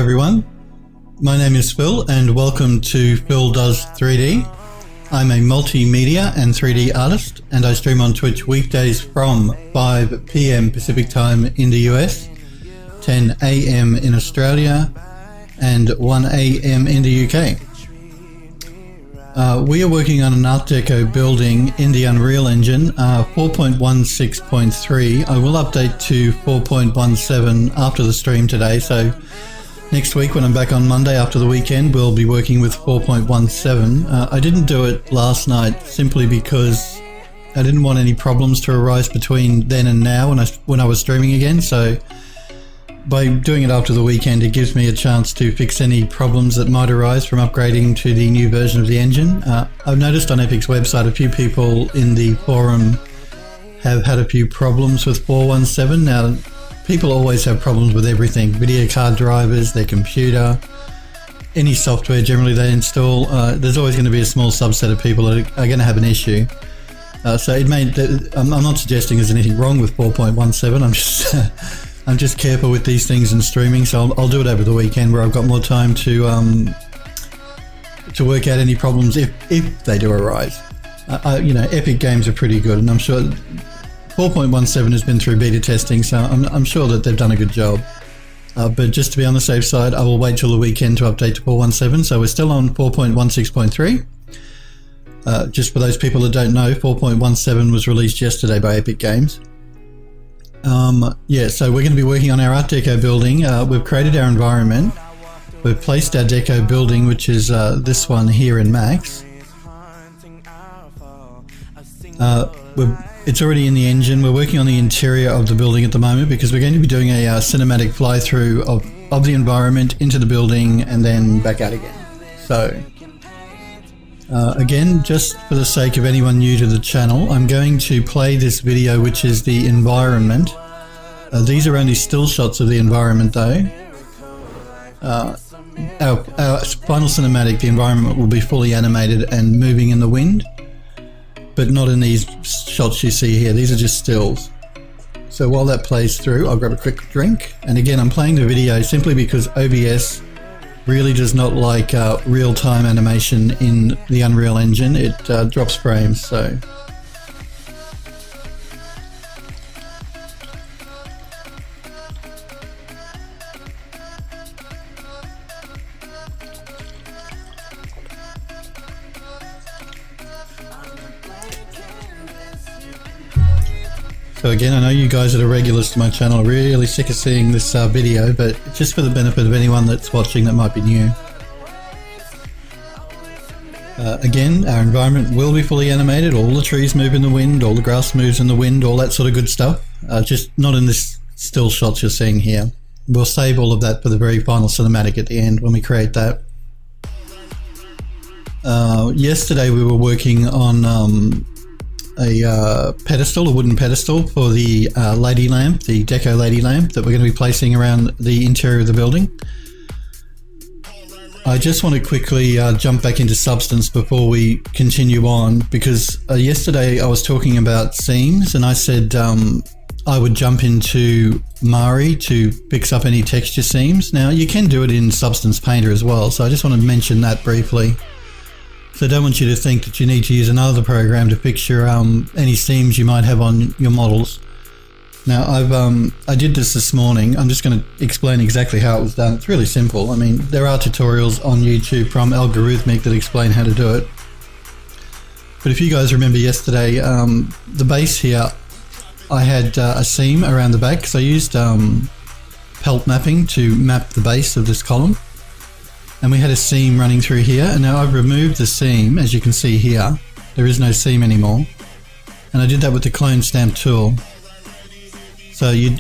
everyone, my name is Phil and welcome to Phil Does 3D. I'm a multimedia and 3D artist and I stream on Twitch weekdays from 5 PM Pacific time in the US, 10 AM in Australia and 1 AM in the UK. We are working on an Art Deco building in the Unreal Engine 4.16.3. I will update to 4.17 after the stream today, so next week when I'm back on Monday after the weekend we'll be working with 4.17. I didn't do it last night simply because I didn't want any problems to arise between then and now when I was streaming again, so by doing it after the weekend it gives me a chance to fix any problems that might arise from upgrading to the new version of the engine. I've noticed on Epic's website a few people in the forum have had a few problems with 4.17. Now people always have problems with everything, video card drivers, their computer, any software generally they install. There's always going to be a small subset of people that are going to have an issue. So I'm not suggesting there's anything wrong with 4.17. I'm just careful with these things in streaming, so I'll do it over the weekend where I've got more time to work out any problems if they do arise. You know, Epic games are pretty good, and I'm sure 4.17 has been through beta testing, so I'm sure that they've done a good job. But just to be on the safe side, I will wait till the weekend to update to 4.17. So we're still on 4.16.3. Just for those people that don't know, 4.17 was released yesterday by Epic Games. Yeah, so we're going to be working on our Art Deco building. We've created our environment. We've placed our Deco building, which is this one here in Max. It's already in the engine. We're working on the interior of the building at the moment because we're going to be doing a cinematic fly-through of the environment into the building and then back out again. So, again, just for the sake of anyone new to the channel, I'm going to play this video, which is the environment. These are only still shots of the environment though. Our final cinematic, the environment will be fully animated and moving in the wind, but not in these shots you see here. These are just stills. So while that plays through, I'll grab a quick drink. And again, I'm playing the video simply because OBS really does not like real-time animation in the Unreal Engine. It drops frames, so. So again, I know you guys that are regulars to my channel are really sick of seeing this video, but just for the benefit of anyone that's watching that might be new. Again, our environment will be fully animated. All the trees move in the wind, all the grass moves in the wind, all that sort of good stuff. Just not in this still shots you're seeing here. We'll save all of that for the very final cinematic at the end when we create that. Yesterday we were working on a pedestal, a wooden pedestal for the lady lamp, the Deco lady lamp that we're going to be placing around the interior of the building. I just want to quickly jump back into substance before we continue on, because yesterday I was talking about seams and I said I would jump into Mari to fix up any texture seams. Now you can do it in Substance Painter as well, so I just want to mention that briefly. So I don't want you to think that you need to use another program to fix your any seams you might have on your models. Now I did this morning. I'm just going to explain exactly how it was done. It's really simple. I mean, there are tutorials on YouTube from Algorithmic that explain how to do it. But if you guys remember yesterday, the base here, I had a seam around the back, so I used pelt mapping to map the base of this column. And we had a seam running through here, and now I've removed the seam. As you can see here, there is no seam anymore, and I did that with the clone stamp tool. So you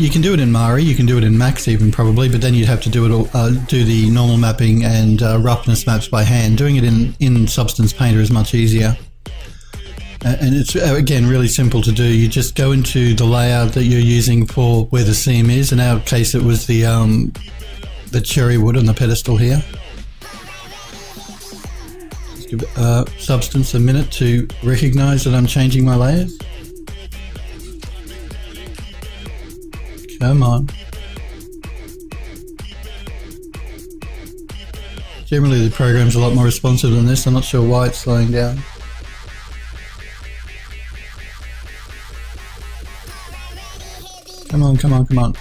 can do it in Mari, you can do it in Max even probably, but then you'd have to do the normal mapping and roughness maps by hand. Doing it in Substance Painter is much easier, and it's again really simple to do. You just go into the layout that you're using for where the seam is. In our case, it was the cherry wood on the pedestal here. Just give Substance a minute to recognize that I'm changing my layers. Come on. Generally the program's a lot more responsive than this. I'm not sure why it's slowing down. Come on, come on, come on.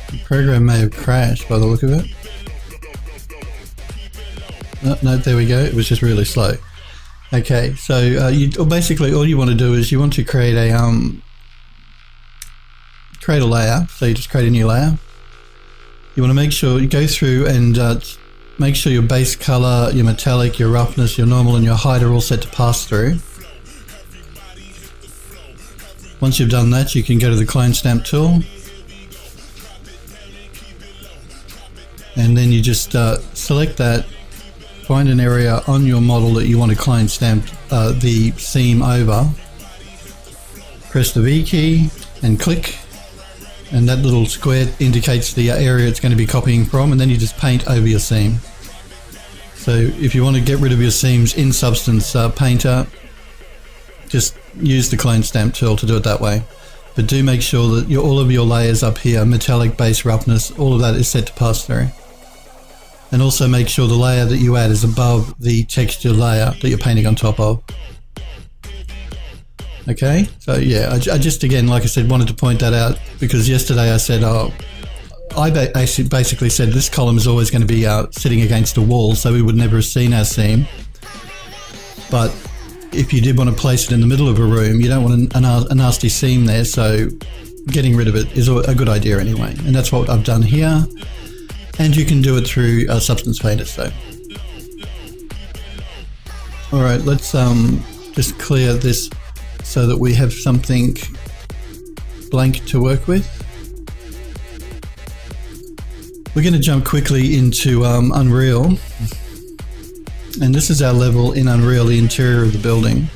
The program may have crashed by the look of it. No, there we go. It was just really slow. Okay, so basically all you want to do is you want to create a layer. So you just create a new layer. You want to make sure you go through and make sure your base color, your metallic, your roughness, your normal, and your height are all set to pass through. Once you've done that, you can go to the clone stamp tool. And then you just select that, find an area on your model that you want to clone stamp the seam over. Press the V key and click. And that little square indicates the area it's going to be copying from, and then you just paint over your seam. So if you want to get rid of your seams in Substance Painter, just use the clone stamp tool to do it that way. But do make sure that all of your layers up here, metallic, base, roughness, all of that is set to pass through. And also make sure the layer that you add is above the texture layer that you're painting on top of. Okay, so yeah, I just, again, like I said, wanted to point that out because yesterday I said, I basically said this column is always going to be sitting against a wall, so we would never have seen our seam. But if you did want to place it in the middle of a room, you don't want a nasty seam there, so getting rid of it is a good idea anyway. And that's what I've done here. And you can do it through Substance Painter, so. All right, let's just clear this so that we have something blank to work with. We're going to jump quickly into Unreal. And this is our level in Unreal, the interior of the building.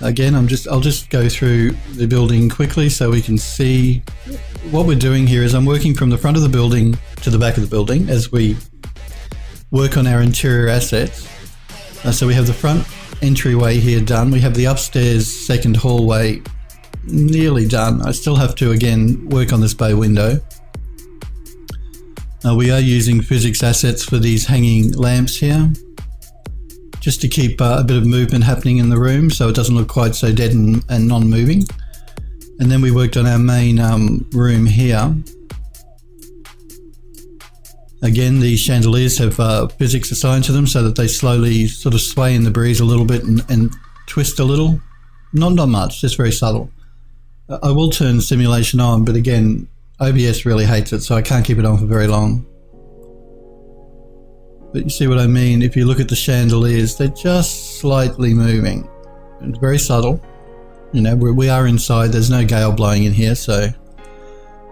Again, I'll just go through the building quickly so we can see. What we're doing here is I'm working from the front of the building to the back of the building as we work on our interior assets. So we have the front entryway here done. We have the upstairs second hallway nearly done. I still have to, again, work on this bay window. We are using physics assets for these hanging lamps here, just to keep a bit of movement happening in the room so it doesn't look quite so dead and non-moving. And then we worked on our main room here. Again, the chandeliers have physics assigned to them so that they slowly sort of sway in the breeze a little bit and twist a little. Not much, just very subtle. I will turn simulation on, but again, OBS really hates it, so I can't keep it on for very long. But you see what I mean? If you look at the chandeliers, they're just slightly moving. It's very subtle. You know, we are inside, there's no gale blowing in here, so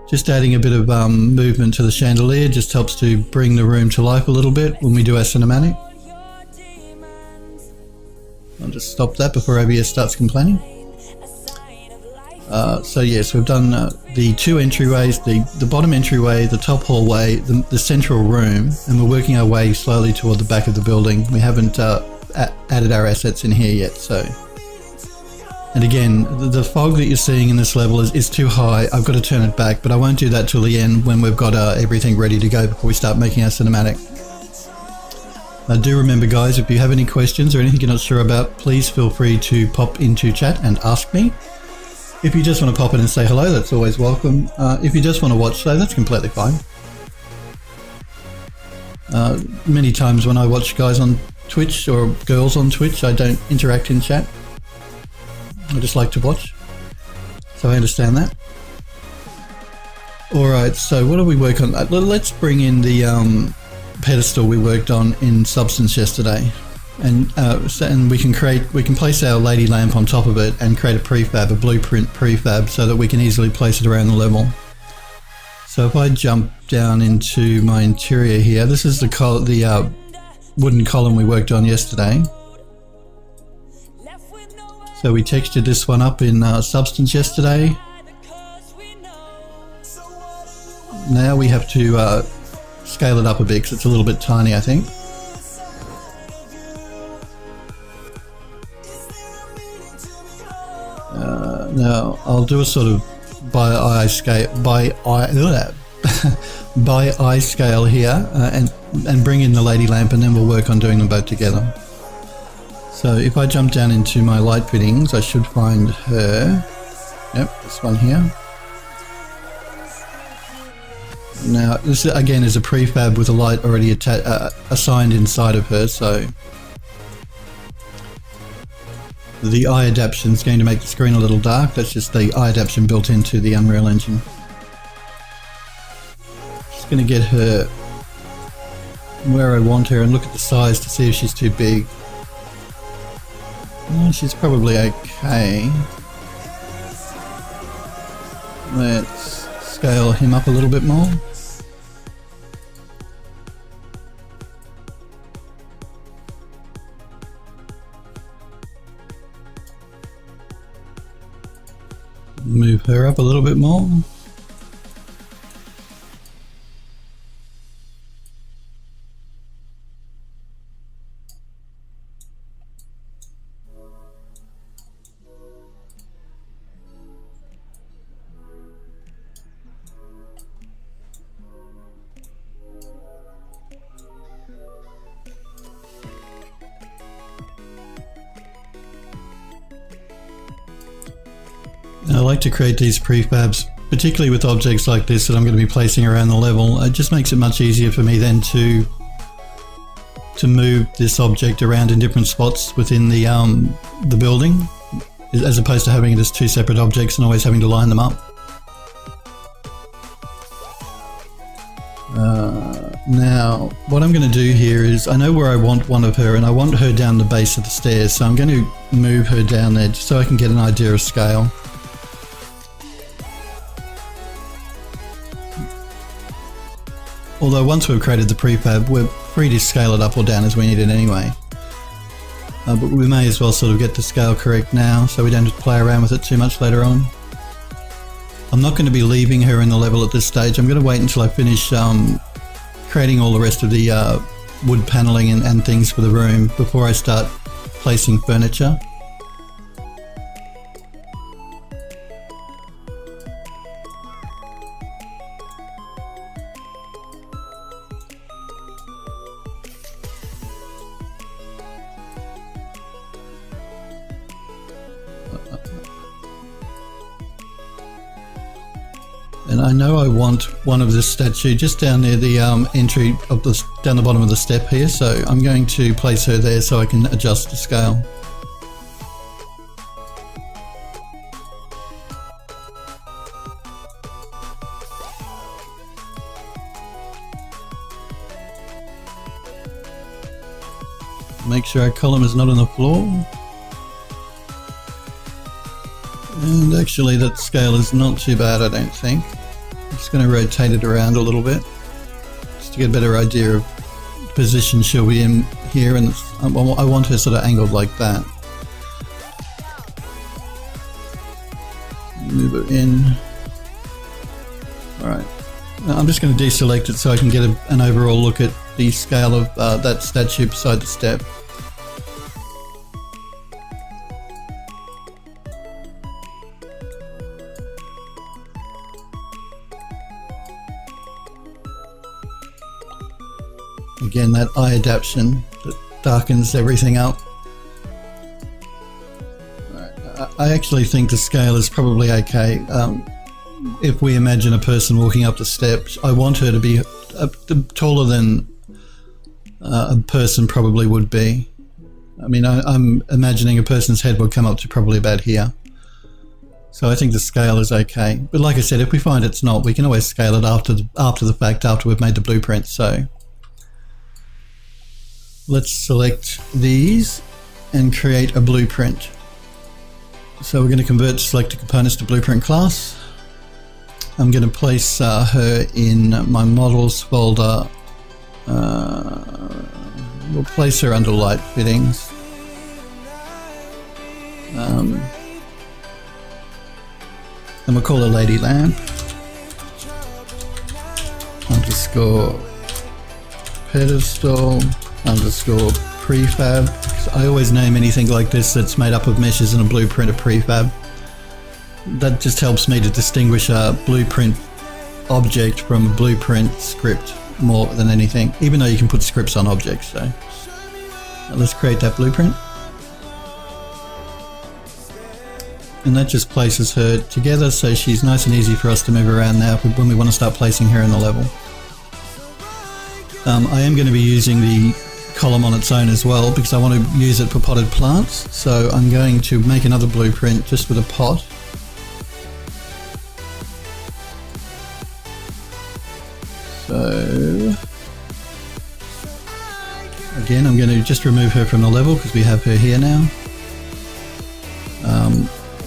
just adding a bit of movement to the chandelier just helps to bring the room to life a little bit when we do our cinematic. I'll just stop that before OBS starts complaining. So yes, we've done the two entryways, the bottom entryway, the top hallway, the central room, and we're working our way slowly toward the back of the building. We haven't added our assets in here yet, so. And again, the fog that you're seeing in this level is too high. I've got to turn it back, but I won't do that till the end when we've got everything ready to go before we start making our cinematic. Do remember, guys, if you have any questions or anything you're not sure about, please feel free to pop into chat and ask me. If you just want to pop in and say hello, that's always welcome. If you just want to watch, though, that's completely fine. Many times when I watch guys on Twitch or girls on Twitch, I don't interact in chat. I just like to watch. So I understand that. Alright, so what do we work on? Let's bring in the pedestal we worked on in Substance yesterday. And we can place our lady lamp on top of it and create a prefab, a blueprint prefab, so that we can easily place it around the level. So if I jump down into my interior here, this is the wooden column we worked on yesterday. So we textured this one up in Substance yesterday. Now we have to scale it up a bit because it's a little bit tiny, I think. No, Now I'll do a sort of by eye scale here, and bring in the lady lamp, and then we'll work on doing them both together. So if I jump down into my light fittings, I should find her. Yep, this one here. Now this again is a prefab with a light already assigned inside of her, so the eye adaptation is going to make the screen a little dark. That's just the eye adaptation built into the Unreal Engine. Just going to get her where I want her and look at the size to see if she's too big. She's probably okay. Let's scale him up a little bit more. Move her up a little bit more. I like to create these prefabs, particularly with objects like this that I'm going to be placing around the level. It just makes it much easier for me then to move this object around in different spots within the building, as opposed to having it as two separate objects and always having to line them up. Now, what I'm going to do here is, I know where I want one of her, and I want her down the base of the stairs, so I'm going to move her down there just so I can get an idea of scale. Although once we've created the prefab, we're free to scale it up or down as we need it anyway. But we may as well sort of get the scale correct now so we don't have to play around with it too much later on. I'm not going to be leaving her in the level at this stage. I'm going to wait until I finish creating all the rest of the wood paneling and things for the room before I start placing furniture. And I know I want one of this statue just down near the entry of down the bottom of the step here, so I'm going to place her there so I can adjust the scale. Make sure our column is not on the floor. And actually that scale is not too bad, I don't think. I'm just going to rotate it around a little bit just to get a better idea of the position she'll be in here, and I want her sort of angled like that. Move her in. Alright, now I'm just going to deselect it so I can get an overall look at the scale of that statue beside the step. Again, that eye adaptation that darkens everything up. I actually think the scale is probably okay. If we imagine a person walking up the steps, I want her to be taller than a person probably would be. I mean, I'm imagining a person's head would come up to probably about here. So I think the scale is okay. But like I said, if we find it's not, we can always scale it after the fact, after we've made the blueprint. So let's select these and create a blueprint. So we're going to convert selected components to blueprint class. I'm going to place her in my models folder. We'll place her under light fittings. And we'll call her Lady Lamp. Underscore pedestal. Underscore prefab. I always name anything like this that's made up of meshes in a blueprint a prefab. that just helps me to distinguish a blueprint object from blueprint script more than anything, even though you can put scripts on objects. So let's create that blueprint. And that just places her together, so she's nice and easy for us to move around now when we want to start placing her in the level. I am going to be using the column on its own as well because I want to use it for potted plants. So I'm going to make another blueprint just with a pot. So again, I'm going to just remove her from the level because we have her here now.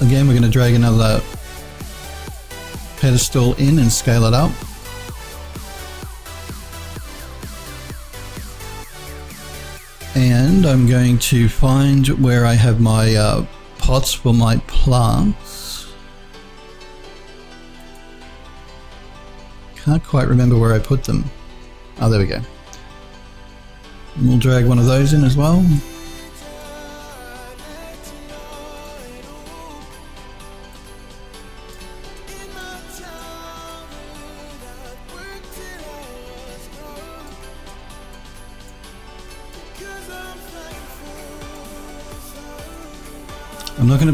Again, we're going to drag another pedestal in and scale it up. And I'm going to find where I have my pots for my plants. Can't quite remember where I put them. Oh, there we go. And we'll drag one of those in as well.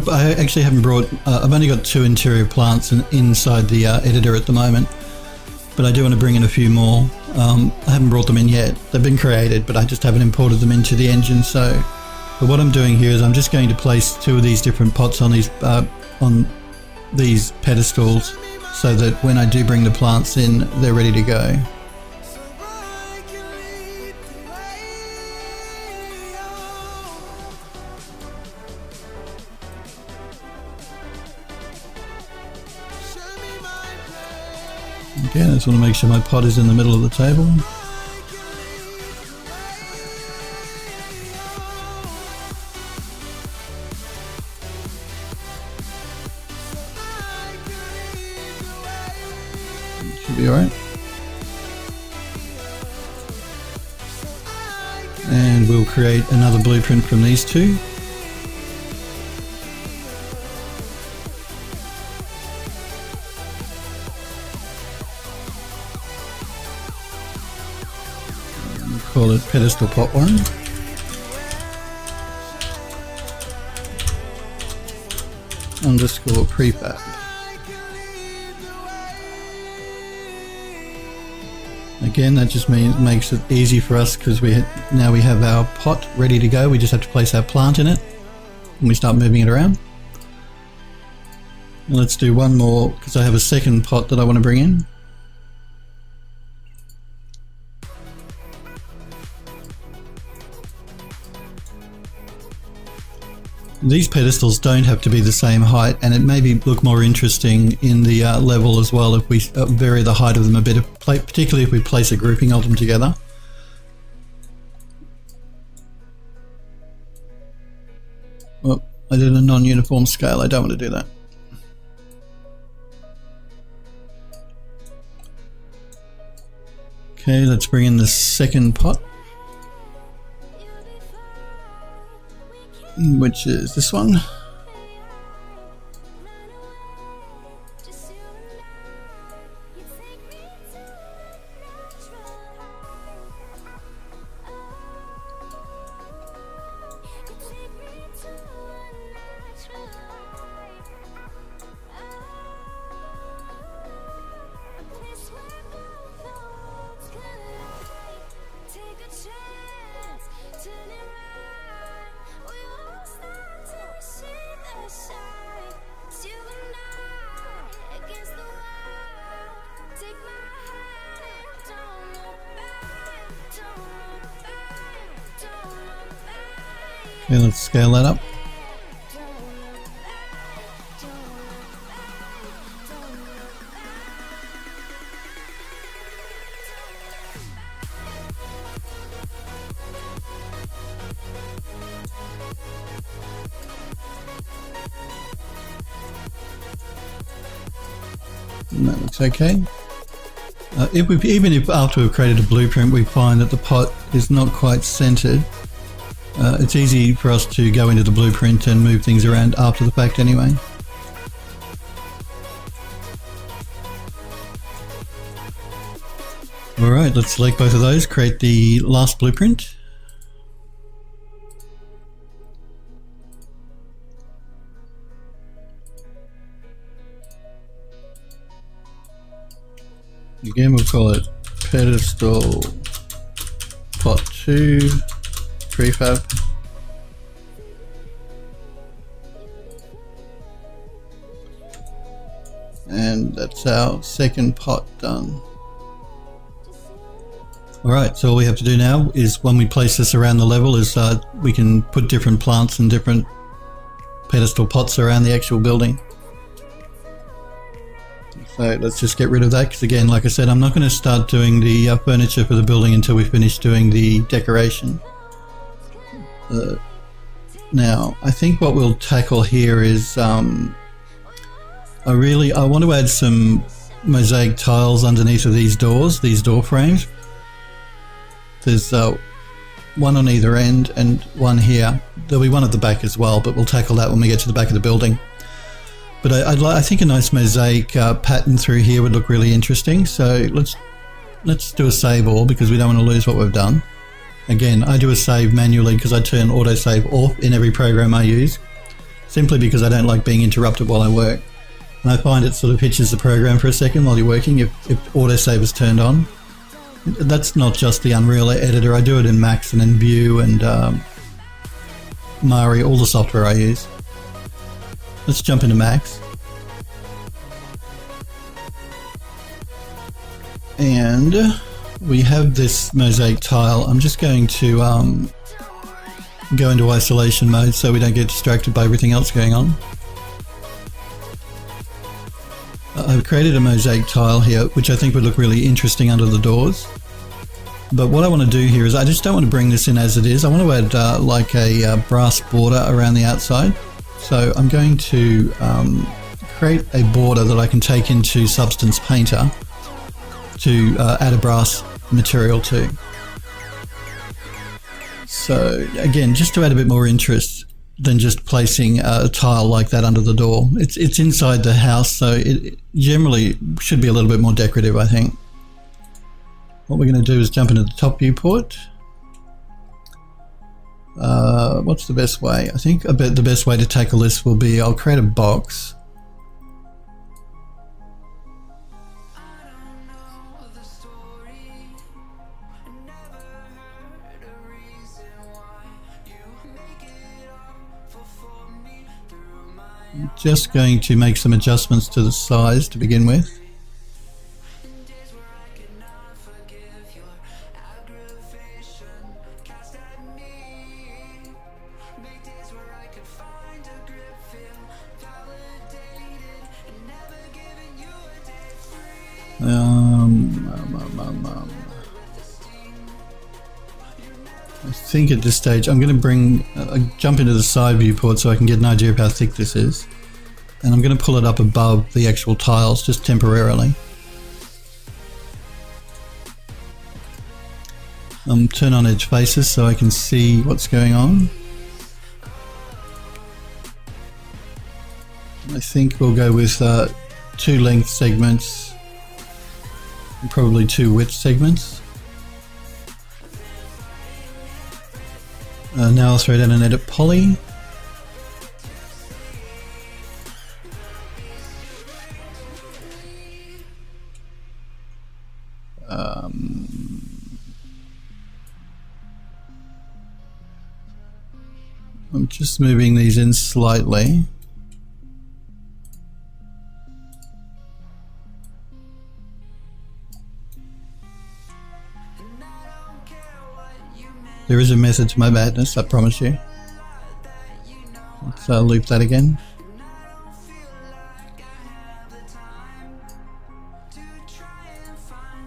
I actually haven't brought, I've only got 2 interior plants inside the editor at the moment, but I do want to bring in a few more. I haven't brought them in yet. They've been created, but I just haven't imported them into the engine. So, but what I'm doing here is I'm just going to place 2 of these different pots on these pedestals so that when I do bring the plants in, they're ready to go. Again, I just want to make sure my pot is in the middle of the table. Should be alright. And we'll create another blueprint from these 2. Call it pedestal pot 1. Underscore prefab. Again, that just makes it easy for us because now we have our pot ready to go. We just have to place our plant in it and we start moving it around. And let's do one more because I have a second pot that I want to bring in. These pedestals don't have to be the same height, and it maybe look more interesting in the level as well if we vary the height of them a bit, particularly if we place a grouping of them together. Well, I did a non-uniform scale. I don't want to do that. Okay, let's bring in the second pot, which is this one. Okay, let's scale that up. And that looks okay. Even if after we've created a blueprint we find that the pot is not quite centered, it's easy for us to go into the blueprint and move things around after the fact anyway. Alright, let's select both of those, create the last blueprint. Again, we'll call it pedestal pot 2 prefab. And that's our second pot done. Alright, so all we have to do now is when we place this around the level is we can put different plants and different pedestal pots around the actual building. So let's just get rid of that because again, like I said, I'm not going to start doing the furniture for the building until we finish doing the decoration. Now, I think what we'll tackle here is I want to add some mosaic tiles underneath of these doors, these door frames. There's one on either end and one here. There'll be one at the back as well, but we'll tackle that when we get to the back of the building. But I think a nice mosaic pattern through here would look really interesting. So let's do a save all because we don't want to lose what we've done. Again, I do a save manually because I turn autosave off in every program I use, simply because I don't like being interrupted while I work. And I find it sort of hitches the program for a second while you're working if autosave is turned on. That's not just the Unreal editor, I do it in Max and in View and Mari, all the software I use. Let's jump into Max. And we have this mosaic tile. I'm just going to go into isolation mode so we don't get distracted by everything else going on. I've created a mosaic tile here, which I think would look really interesting under the doors. But what I want to do here is I just don't want to bring this in as it is. I want to add like a brass border around the outside. So I'm going to create a border that I can take into Substance Painter to add a brass material to. So again, just to add a bit more interest than just placing a tile like that under the door. It's inside the house, so it generally should be a little bit more decorative, I think. What we're going to do is jump into the top viewport. What's the best way? I think the best way to tackle this will be I'll create a box. I'm just going to make some adjustments to the size to begin with. I think at this stage I'm going to jump into the side viewport so I can get an idea of how thick this is, and I'm going to pull it up above the actual tiles just temporarily. Turn on edge faces so I can see what's going on. I think we'll go with 2 length segments and probably 2 width segments. Now I'll throw down an edit poly. I'm just moving these in slightly. There is a method to my madness, I promise you. Let's loop that again.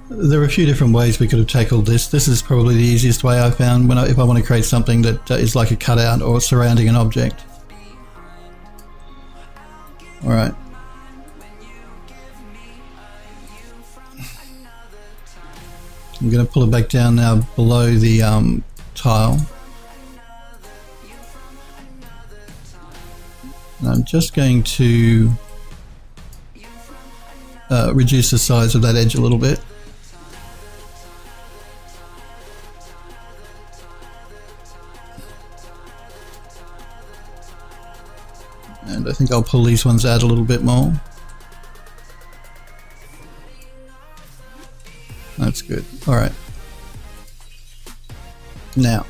There are a few different ways we could have tackled this. This is probably the easiest way I found if I want to create something that is like a cutout or surrounding an object. Alright. I'm going to pull it back down now below the tile. And I'm just going to reduce the size of that edge a little bit. And I think I'll pull these ones out a little bit more. That's good. All right. Now,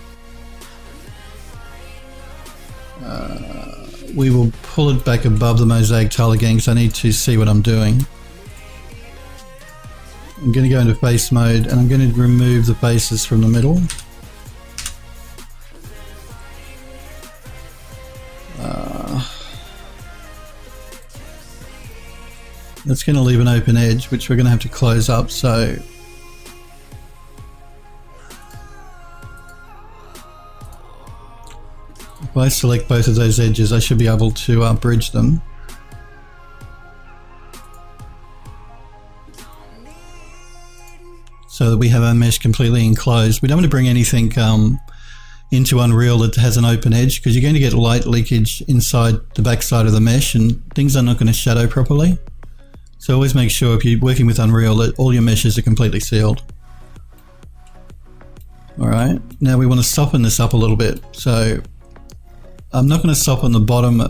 we will pull it back above the mosaic tile again because I need to see what I'm doing. I'm going to go into face mode and I'm going to remove the faces from the middle. That's going to leave an open edge, which we're going to have to close up. So if I select both of those edges, I should be able to bridge them. So that we have our mesh completely enclosed. We don't want to bring anything into Unreal that has an open edge because you're going to get light leakage inside the back side of the mesh and things are not going to shadow properly. So always make sure if you're working with Unreal that all your meshes are completely sealed. Alright, now we want to soften this up a little bit. So I'm not going to soften the bottom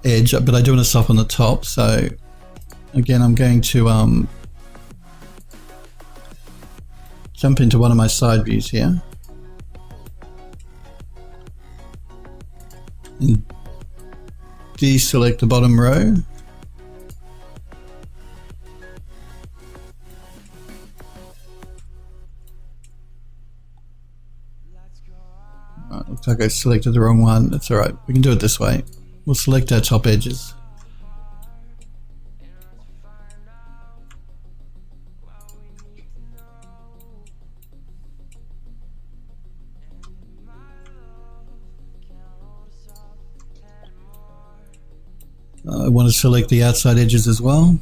edge, but I do want to soften the top. So again, I'm going to jump into one of my side views here. And deselect the bottom row. Looks like I selected the wrong one. That's alright. We can do it this way. We'll select our top edges. I want to select the outside edges as well.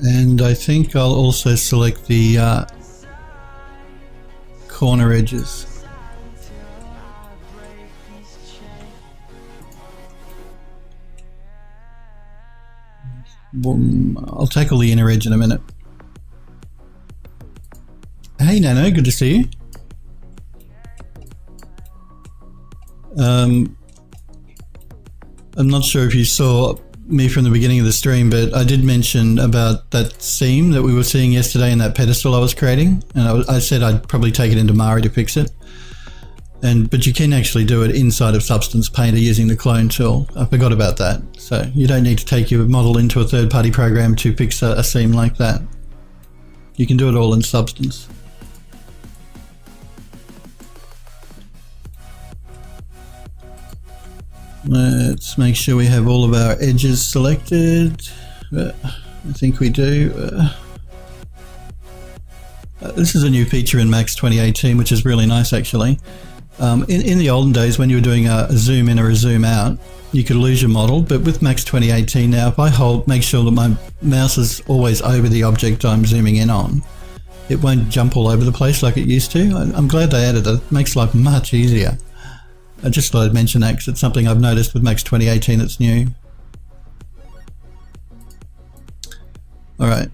And I think I'll also select the corner edges. Boom. I'll tackle the inner edge in a minute. Hey Nano, good to see you. I'm not sure if you saw me from the beginning of the stream, but I did mention about that seam that we were seeing yesterday in that pedestal I was creating, and I said I'd probably take it into Mari to fix it. But you can actually do it inside of Substance Painter using the clone tool. I forgot about that. So you don't need to take your model into a third-party program to fix a seam like that. You can do it all in Substance. Let's make sure we have all of our edges selected. I think we do. This is a new feature in Max 2018, which is really nice actually. In the olden days when you were doing a zoom in or a zoom out, you could lose your model, but with Max 2018 now, if I make sure that my mouse is always over the object I'm zooming in on, it won't jump all over the place like it used to. I'm glad they added it. It makes life much easier. I just thought I'd mention that because it's something I've noticed with Max 2018 that's new. Alright,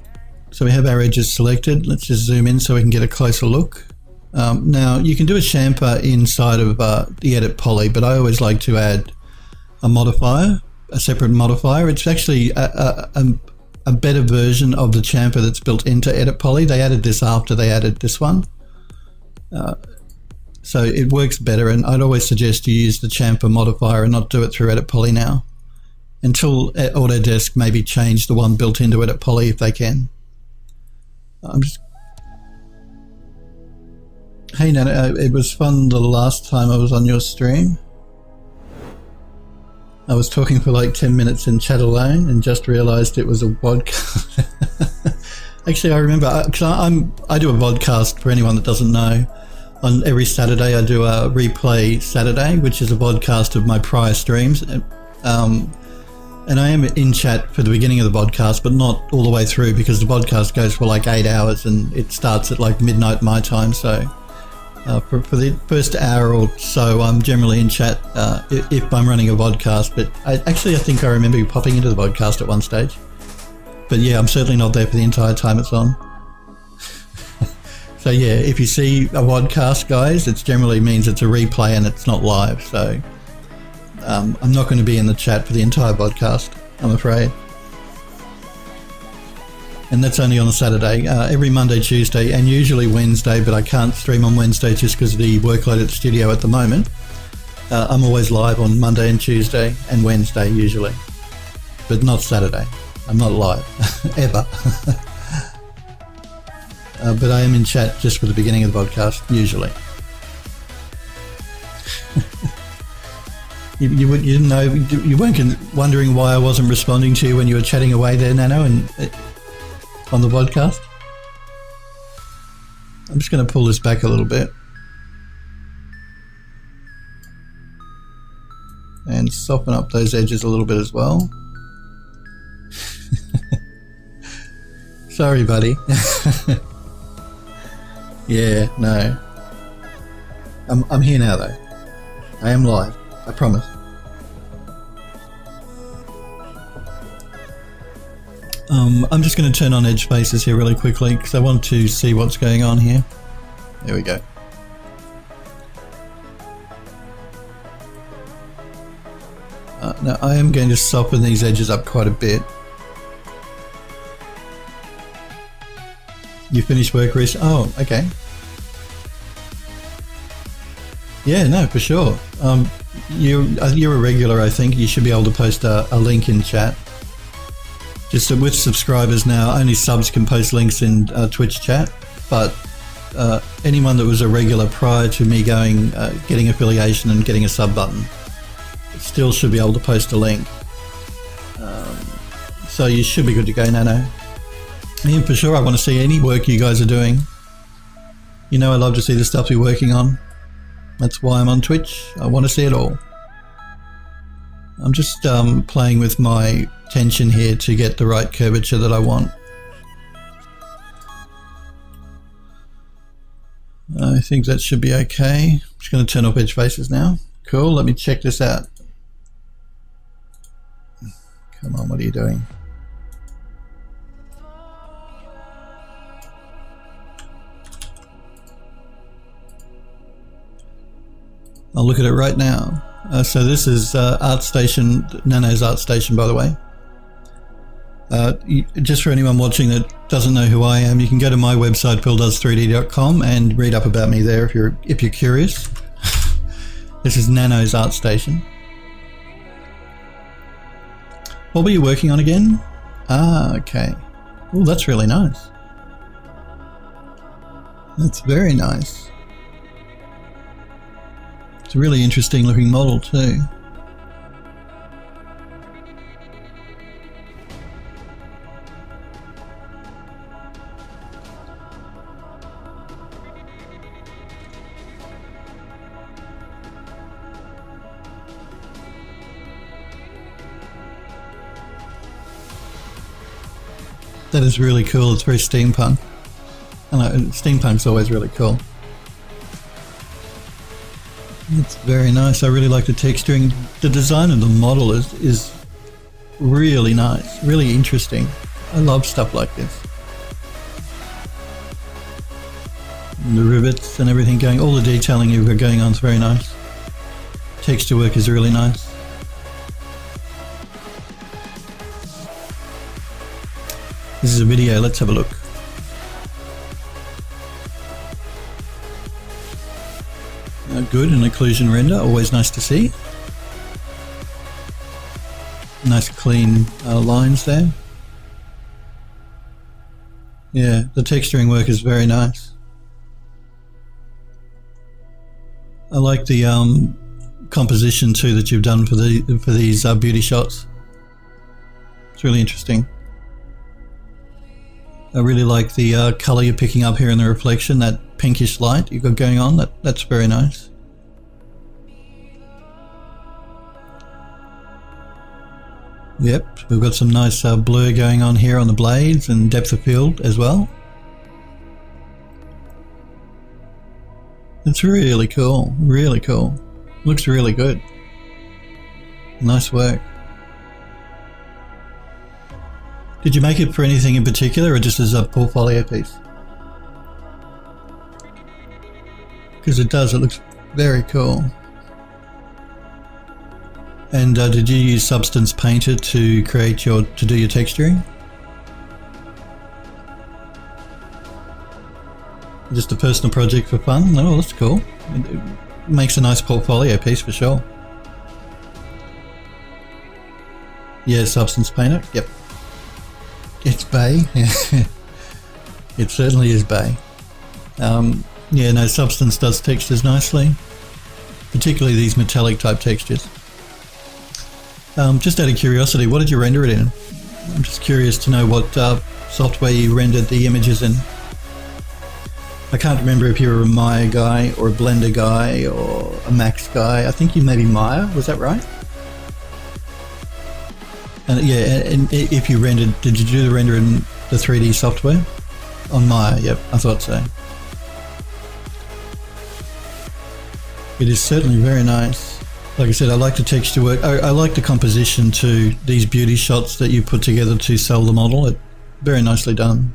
so we have our edges selected. Let's just zoom in so we can get a closer look. Now you can do a chamfer inside of the edit poly, but I always like to add a modifier, a separate modifier. It's actually a better version of the chamfer that's built into edit poly. They added this after they added this one. So it works better, and I'd always suggest you use the chamfer modifier and not do it through edit poly now, until Autodesk maybe change the one built into edit poly if they can. Hey Nana, it was fun the last time I was on your stream. I was talking for like 10 minutes in chat alone and just realized it was a podcast. Actually, I remember, because I do a vodcast for anyone that doesn't know. On every Saturday I do a replay Saturday, which is a podcast of my prior streams. And I am in chat for the beginning of the podcast, but not all the way through, because the podcast goes for like 8 hours and it starts at like midnight my time. So for the first hour or so, I'm generally in chat if I'm running a podcast. But I think I remember popping into the podcast at one stage. But yeah, I'm certainly not there for the entire time it's on. So yeah, if you see a podcast, guys, it generally means it's a replay and it's not live. So I'm not going to be in the chat for the entire podcast, I'm afraid. And that's only on a Saturday. Every Monday, Tuesday, and usually Wednesday, but I can't stream on Wednesday just because of the workload at the studio at the moment. I'm always live on Monday and Tuesday and Wednesday usually, but not Saturday. I'm not live, ever. But I am in chat just for the beginning of the podcast, usually. You didn't know, you weren't wondering why I wasn't responding to you when you were chatting away there, Nano, and on the podcast? I'm just going to pull this back a little bit. And soften up those edges a little bit as well. Sorry, buddy. Yeah, no. I'm here now, though. I am live. I promise. I'm just going to turn on edge faces here really quickly because I want to see what's going on here. There we go. Now I am going to soften these edges up quite a bit. You finished work, Reese? Oh, okay. Yeah, no, for sure. You're a regular, I think. You should be able to post a link in chat. Just with subscribers now, only subs can post links in Twitch chat, but anyone that was a regular prior to me getting affiliation and getting a sub button still should be able to post a link. So you should be good to go, Nano. And for sure, I want to see any work you guys are doing. You know I love to see the stuff you're working on. That's why I'm on Twitch. I want to see it all. I'm just playing with my tension here to get the right curvature that I want. I think that should be okay. I'm just going to turn off edge faces now. Cool, let me check this out. Come on, what are you doing? I'll look at it right now. So this is ArtStation, Nano's ArtStation, by the way. Just for anyone watching that doesn't know who I am, you can go to my website, phildoes3d.com, and read up about me there if you're curious. This is Nano's ArtStation. What were you working on again? Ah, okay. Oh, that's really nice. That's very nice. It's a really interesting looking model too. That is really cool. It's very steampunk. I know, steampunk's always really cool. It's very nice. I really like the texturing. The design of the model is really nice, really interesting. I love stuff like this. And the rivets and everything going, all the detailing you've got going on is very nice. Texture work is really nice. This is a video, let's have a look. Good, an occlusion render, always nice to see. Nice clean lines there. Yeah, the texturing work is very nice. I like the composition too that you've done for these beauty shots. It's really interesting. I really like the colour you're picking up here in the reflection, that pinkish light you've got going on. That's very nice. Yep, we've got some nice blur going on here on the blades and depth of field as well. It's really cool, really cool. Looks really good. Nice work. Did you make it for anything in particular or just as a portfolio piece? Because it does, it looks very cool. And did you use Substance Painter to create to do your texturing? Just a personal project for fun? Oh, that's cool. It makes a nice portfolio piece for sure. Yeah, Substance Painter. Yep. It's Bay. It certainly is Bay. Yeah, no, Substance does textures nicely. Particularly these metallic type textures. Just out of curiosity, what did you render it in? I'm just curious to know what software you rendered the images in. I can't remember if you were a Maya guy or a Blender guy or a Max guy. I think you may be Maya, was that right? And yeah, and if you rendered, did you do the render in the 3D software? On Maya, yep, I thought so. It is certainly very nice. Like I said, I like the texture work. I like the composition too. These beauty shots that you put together to sell the model. It very nicely done.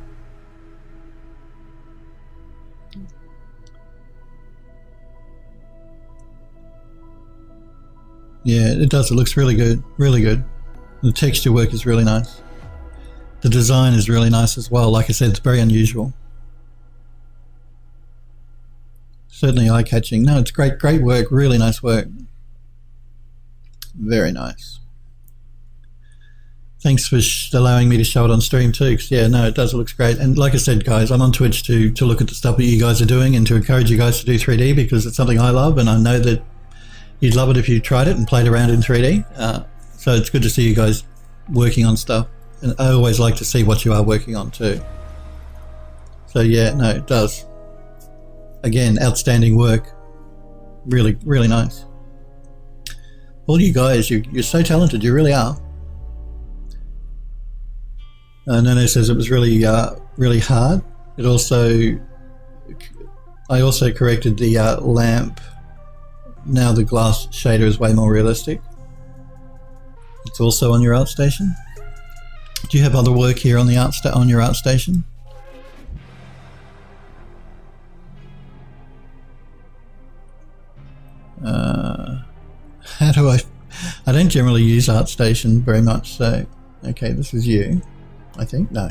Yeah, it does. It looks really good. Really good. The texture work is really nice. The design is really nice as well. Like I said, it's very unusual. Certainly eye-catching. No, it's great, great work. Really nice work. Very nice. Thanks for allowing me to show it on stream too. Cause yeah, no, it does. It looks great. And like I said, guys, I'm on Twitch to look at the stuff that you guys are doing and to encourage you guys to do 3D because it's something I love, and I know that you'd love it if you tried it and played around in 3D. So it's good to see you guys working on stuff. And I always like to see what you are working on too. So yeah, no, it does. Again, outstanding work. Really, really nice. All you guys, you're so talented, you really are. Nono says it was really, really hard. It also, I also corrected the lamp. Now the glass shader is way more realistic. It's also on your art station. Do you have other work here on the on your art station? How do I don't generally use ArtStation very much, so okay, this is you, I think. No,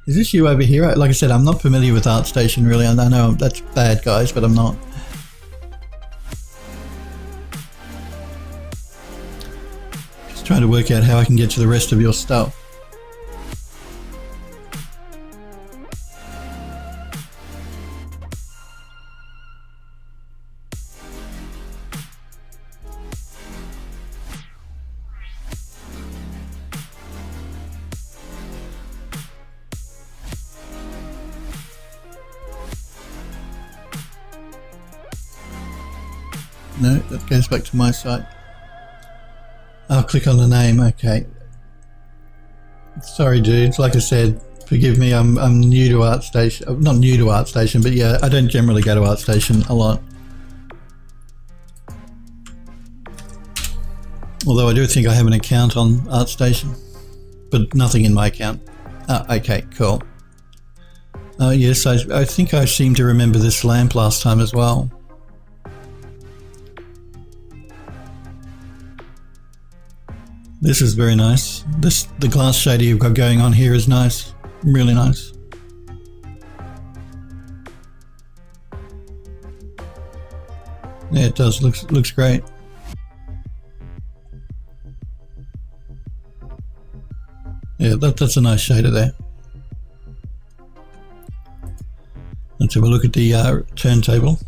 is this you over here? Like I said, I'm not familiar with ArtStation really. I know that's bad, guys, but I'm not. Just trying to work out how I can get to the rest of your stuff. No, that goes back to my site. I'll click on the name. Okay. Sorry, dudes. Like I said, forgive me. I'm new to ArtStation. Not new to ArtStation, but yeah, I don't generally go to ArtStation a lot. Although I do think I have an account on ArtStation, but nothing in my account. Okay, cool. Yes, I think I seem to remember this lamp last time as well. This is very nice. The glass shader you've got going on here is nice. Really nice. Yeah, it does. Looks great. Yeah, that's a nice shader there. Let's have a look at the turntable.